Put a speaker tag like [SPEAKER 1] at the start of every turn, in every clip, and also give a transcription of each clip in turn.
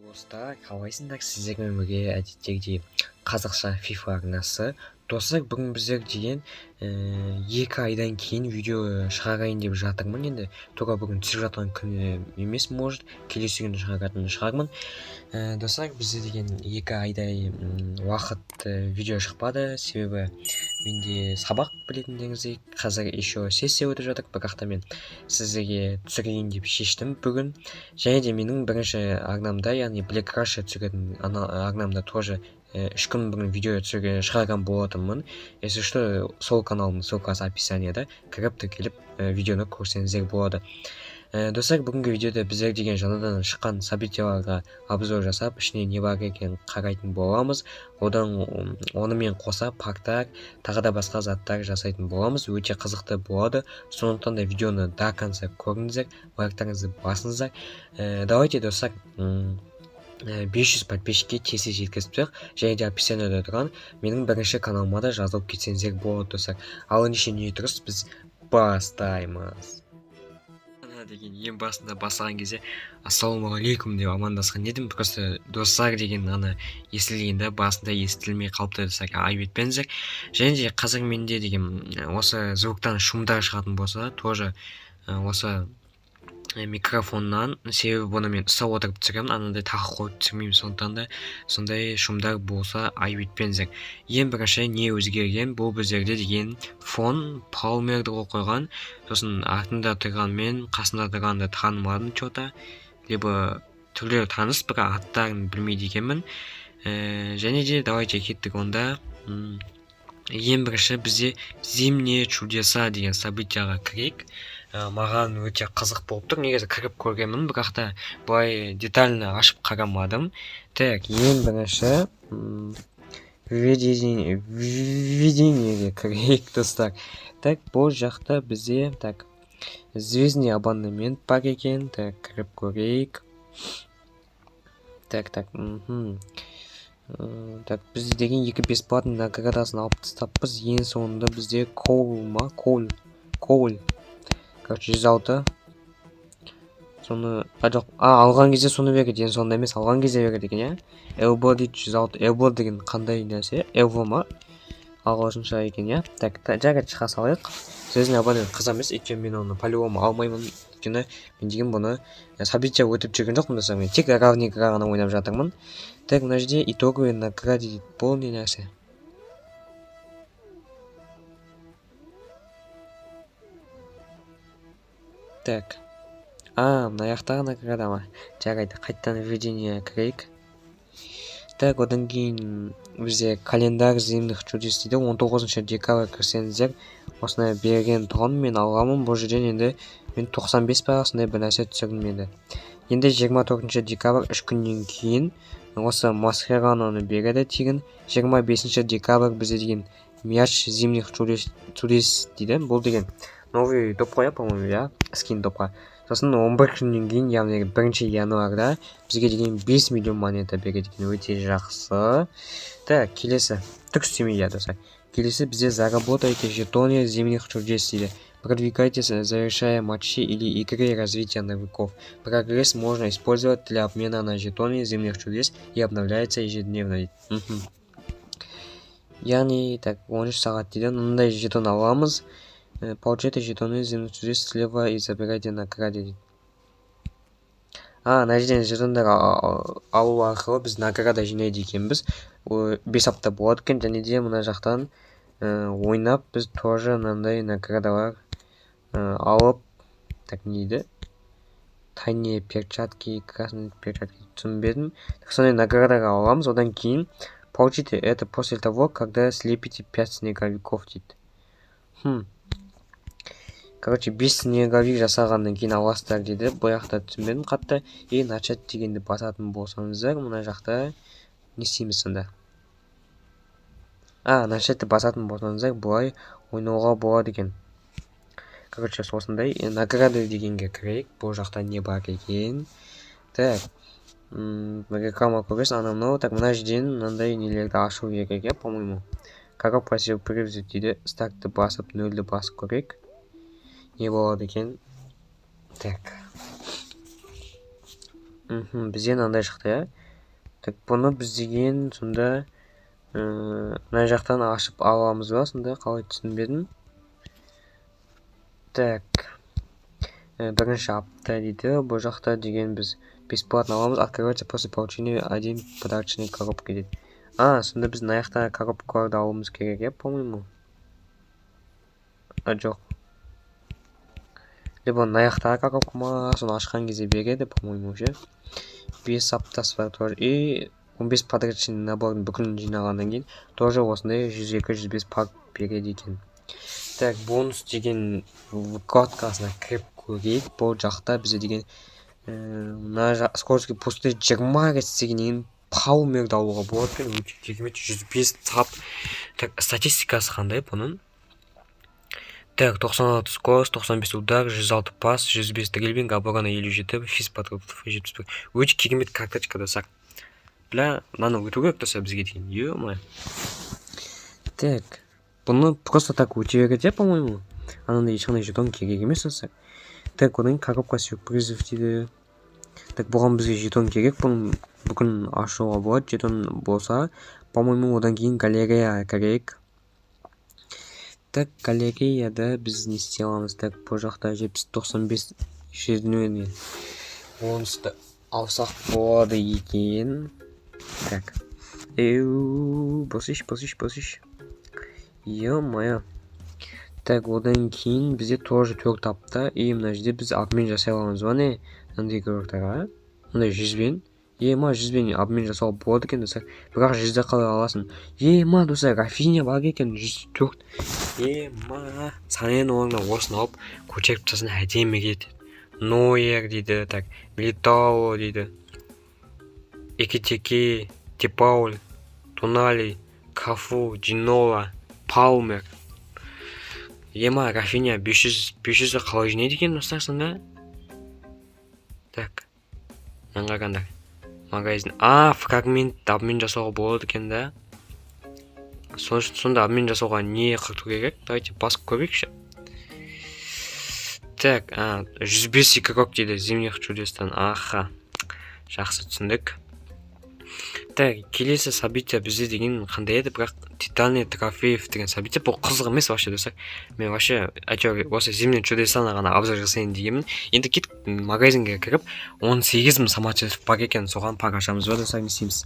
[SPEAKER 1] Достар, қалайсыңдар? Сіздермен бірге әдеттегідей қазақша FIFA арнасы. Достар, бүгін біздер деген 2 айдан кейін видео шығарайын деп жатырмын. Енді тура бүгін түсіп жатқан күні емес, может, келесі күні шығаратын шығармын. Достар, бізде деген 2 айдай уақыт видео шықпады, себебі менде сабақ білетіндеріңіздей қазір еще сессия өтіп жатыр, бірақ та мен сіздерге түсірейін деп шештім бүгін. Және де менің бірінші арнамда, яғни Black Russia түсіретін арнамда тоже 3 күн бұрын видео түсіруге шығарған болатынмын. Если что, сол каналымның ссылкасы описанияда, кіріп тіркеліп видеоны көрсеңіздер болады. Достар, бүгінгі видеода біздер деген жаңадан шыққан событияларға обзор жасап, ішіне не бар екенін қарайтын боламыз. Онымен қоса парктар, тағы да басқа заттар жасайтын боламыз. Өте қызықты болады. Сондықтан да видеоны до конца көріңіздер, лайктарыңызды басыңыздар. Давайте, достар, 500 подписчикке тез жеткізіп, және де описанияда тұрған менің бірінші каналыма да жазылып кетсеңіздер болады, достар. Ал ендеше не тұрыс, біз бастаймыз. Деген ең басында бастаған кезде ассалаумағалейкум деп амандасқан едім. Просто достар деген естілгенде басында естілмей қалыпты, достар, айып етпеңіздер. Және де қазір менде деген осы звуктан шумдар шығатын болса, тоже осы микрофоннан, себебі бұны мен ұстап отырып түсіремін, анандай тағы қойып түсірмеймін, сондықтан да сондай шумдар болса айып етпеңіздер. Ең бірінші не өзгерген, бұл біздерде деген фон Палмерді қойған, сосын артында тұрған мен қасында тұрғанды танымадым что-то, либо түрлері таныс, бірақ аттарын білмейді екенмін. Және де давайте кеттік онда. Ең бірінші бізде зимние чудеса деген событияға кірейік. Маған өте қызық болып тұр. Негізі кіріп көргенмін, бірақ та былай детально ашып қарамадым. Так, ең бірінші введениеге кірейік, достар. Так, бұл жақта бізде так звездный абонемент бар екен. Так, кіріп көрейік. Так, бізде деген 2 бесплатный наградасын алып тастаппыз. Ең соңында бізде Коул. Короче, 106. Соны алған кезде соны береді, ең соңында емес, алған кезде береді екен, иә? Elbow дейді 106. Elbow деген қандай нәрсе? Elbow ма? Ағылшынша екен, иә? Так, жарайды, шыға салайық. Сөзіне абонент қыза емес, өйткені мен оны по-любому алмаймын. Өйткені мен деген бұны события өтіп жүрген жоқпын, достар. Мен тек равнига ғана ойнап жатырмын. Так, мына жерде итоговый награда дейді. Бұл не нәрсе? Так. Мына аяқтағы награда ма? Жарайды, қайттан введение кірейік. Так, одан кейін бізде календарь зимних чудес дейді. 19 декабрь кірсеңіздер, осындай берген тұғын мен алғамын. Бұл жерден енді мен 95 бағасындай бір нәрсе түсірдім енді. Енді 24 декабрь 3 күннен кейін осы Масхераны береді тегін. 25 декабрь бізде деген мяч зимних чудес дейді. Бұл деген новый доп қоя, по-моему, иә, скин допқа. Сосын 11 күннен кейін, яғни 1 январда бізге деген 5 миллион монета береді екен, өте жақсы. Так, келесі түк істемейді, достар. Келесі бізде заработайте жетоны зимних чудес дейді. Продвигайтесь, завершая матчи или игры развития навыков. Прогресс можно использовать для обмена на жетоны зимних чудес и обновляется ежедневно. Яғни, так, 13 сағат дейді. Мындай жетон аламыз. Получайте жетоны зимних чудес слева и забирайте награды дейді. Мына жерден жетондар алу арқылы біз награда жинайды екенбіз. 5 апта болады екен, және де мына жақтан ойнап біз тоже мынандай наградалар алып, так, не дейді? Тайные перчатки, красные перчатки, түсінбедім. Сондай наградалар аламыз. Одан кейін получите это после того, когда слепите 5 снеговиков дейді. Короче, 5 снеговик жасағаннан кейін аласыздар дейді. Бұл жақта түсінбедім қатты. Начать дегенді басатын болсаңыздар, мына жақта не істейміз сонда? Начатты басатын болсаңыздар, бұлай ойнауға болады екен. Короче, осындай награда дегенге кірейік. Бұл жақта не бар екен? Так, реклама көресіз, анау. Так, мына жерден мынандай нелерді ашу керек, по-моему. Как просил привзет дейді. Стартты басып, 0-ді басып көрейік. Не болады екен? Так. Бізде мынандай шықты, иә. Так, бұны біз деген сонда мына жақтан ашып аламыз ба, сонда қалай түсінбедім. Так, бірінші апта дейді, бұл жақта деген біз бесплатно аламыз. Открывается после получения один подарочный коробка дейді. Сонда біз мына жақта коробкаларды алуымыз керек, иә, по-моему. Жоқ. Либо мына жақта коробка ма, соны ашқан кезде береді, по-моему, ше. 5 аптасы бар тоже. И 15 подарочный наборын бүкілін жинағаннан кейін тоже осындай 102-105 пак береді екен. Так, бонус деген вкладкасына кіріп көрейік. Бұл жақта бізде деген скоростьке пусты 20 рет істегеннен паумерді алуға болады екен. Өте керемет, 105 тап. Так, статистикасы қандай бұның? Так, 96 скорость, 95 удар, 106 пас, 105 дрибблинг, оборона 57, физ патрулов 71. Өте керемет карточка десақ. Бля, мынаны өту керек десе бізге деген. Ё-моё. Так, бұны просто так өте береді, по-моему. Анандай ешқандай жетон керек емес десақ. Так, одан коробка сюрпризов дейді. Так, бұған бізге жетон керек, бұны бүгін ашуға болады. Жетон болса, по-моему, одан кейін галерея керек. Так, галереяда біз не істей аламыз. Так, бұл жақта 70-95 жерден бонусты алсақ болады екен. Так, босыш. Ё-моё. Так, одан кейін бізде тоже 4 апта. И мына жерде біз обмен жасай аламыз ба не? Мындай көріктіға. Мындай 100-бен. 100-бен обмен жасауға болады екен десек. Бірақ 100-де қалай аласың. Достар, Рафиня бар екен 104. Санен орнына осыны алып көтеріп тастасын әдемі кетеді. Нойер дейді, так, Милитао дейді. Экитеке, Депауль, Тонали, Кафу, Джинола, Палмер. Рафиня 500 қалай жинайды екен достар сонда? Так, наңғағандар. Магазин. Фрагмент обмен жасауға болады екен да. Сонда обмен жасауға не қырту керек? Давайте басып көрейікші. Так, 105 игрок дейді зимних чудестан. Жақсы түсіндік. Так, келесі события бізде деген қандай еді, бірақ Титания трофеев деген события. Бұл қызық емес вообще десек. Мен вообще осы зимний чудесаны ғана обзор жасайын дегенмін. Енді кет магазинге кіріп 18 мың самоцветов бар екен, соған пак ашамыз ба десек не істейміз.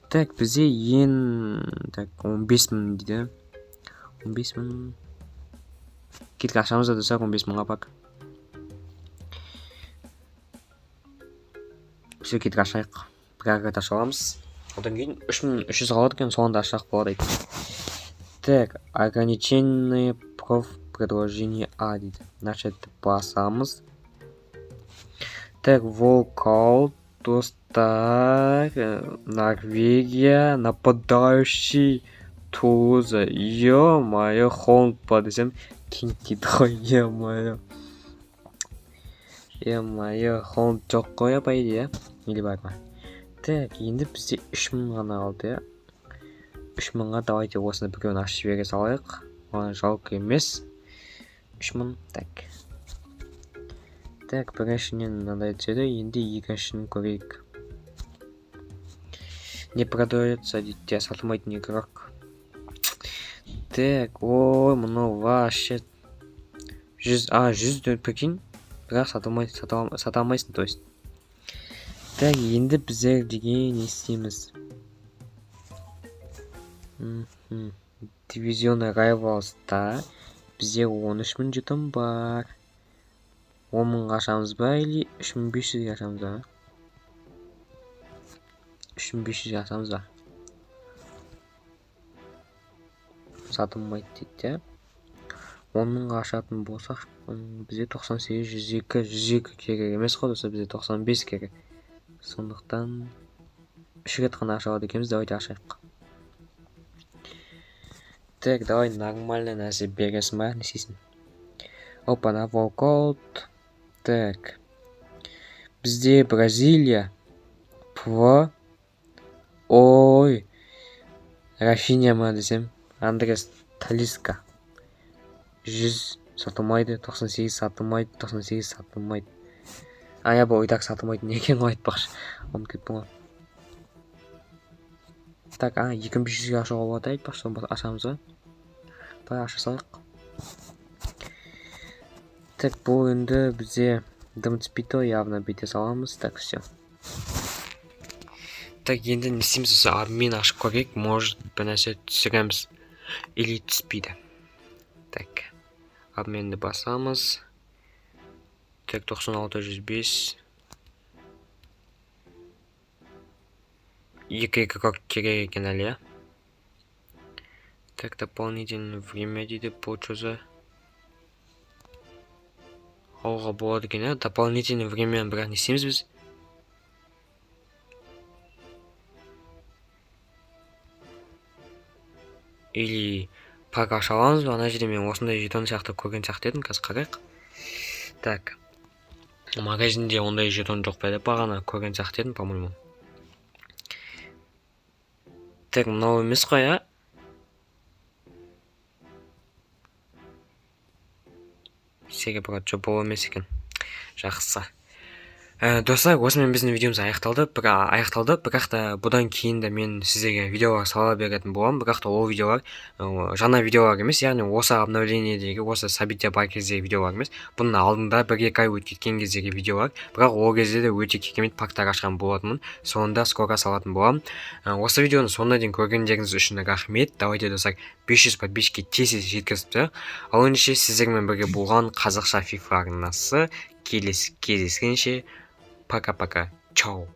[SPEAKER 1] Так, бізде так, 15 мың дейді. 15 мың. Кеткі ашамыз да десек 15 мыңға пак. Все, кеткі ашайық. Бірағат аша аламыз. Одан кейін 3300 қалады екен, соғанда ашақ болады екен. Так, ограниченные предложение дейді. Значит, басамыз. Так, Волкаут, достар, Норвегия, нападающий Тулуза. Ё-моё, Холмд па десем, кеңтейді ғой, ё-моё. Ё-моё, Холмд жоқ қой, по идее, или бар ма? Так, енді бізде 3000 ғана қалды, я. 3000-ға давайте осыны бүкеуін ашып жібере салайық. Оған жалко емес. 3000, так. Так, біріншінен мынандай түседі, енді екіншінің көрейік. Не продается, дейді, сатылмайтын игрок. Так, мұны вообще 100 прикинь, бірақ саталмайсың, то есть. Так, енді біздер деген не істейміз? Дивизион Райвалста бізде 13 мың жетім бар. 10 мыңға ашамыз ба, или 3500 ашамыз ба? 3500 ашамыз ба? Сатылмайды дейді. 10 мыңға ашатын болсақ, бізде 98, 102 керек емес қой, доса бізде 95 керек. Сондықтан 3 рет қана аша алады екенбіз, давайте ашайық. Так, давай нормально нәрсе бересің ба, не істейсің? Опа, волкаут. Так, бізде Бразилия. Ой, Рафиня ма десем, Андрес Талиска. 100 сатылмайды, 98 сатылмайды, 98 сатылмайды. Я бұл ойдақ сатылмайтын екен ғой айтпақшы. Ұмытып кеттім ғой. Так, 2500-ге ашуға болады айтпақшы, ашамыз ба? Давай аша салайық. Так, бұл енді бізде дым түспейді, явно бүйте саламыз. Так, все. Так, енді не істейміз осы обмен ашып көрейік, может бір нәрсе түсіреміз или түспейді. Так, обменді басамыз. Так, 96-105. Екі игрок керек екен әлі, я? Так, дополнительное время дейді, бұл чөзі. Алға болады екен, я? Дополнительное время бірақ не істейміз біз? Или пак аша аламыз ба? Ана жерде мен осындай жетон сияқты көрген сияқты едім, қазір қарайық. Так, магазинде ондай жетон жоқ па еді, бағана көрген сияқты едім, по-моему. Так, мынау емес қой, я? Сеге брат, жо бұл емес екен. Жақсы. Достар, осымен біздің видеомыз аяқталды, бірақ та бұдан кейін де мен сіздерге видеолар сала беретін боламын, бірақ та ол видеолар жаңа видеолар емес, яғни осы обновлениедегі, осы события бар кездегі видеолар емес, бұның алдында 1-2 ай өтіп кеткен кездегі видеолар, бірақ ол кезде де өте керемет пактар ашқан болатынмын, соңында скоро салатын боламын. Осы видеоны соңына дейін көргендеріңіз үшін рахмет. Давайте, достар, 500 подписчикке тез жеткізіпті. Ал ендеше сіздермен бірге болған қазақша FIFA арнасы келесі кездескенше пока-пока. Чао.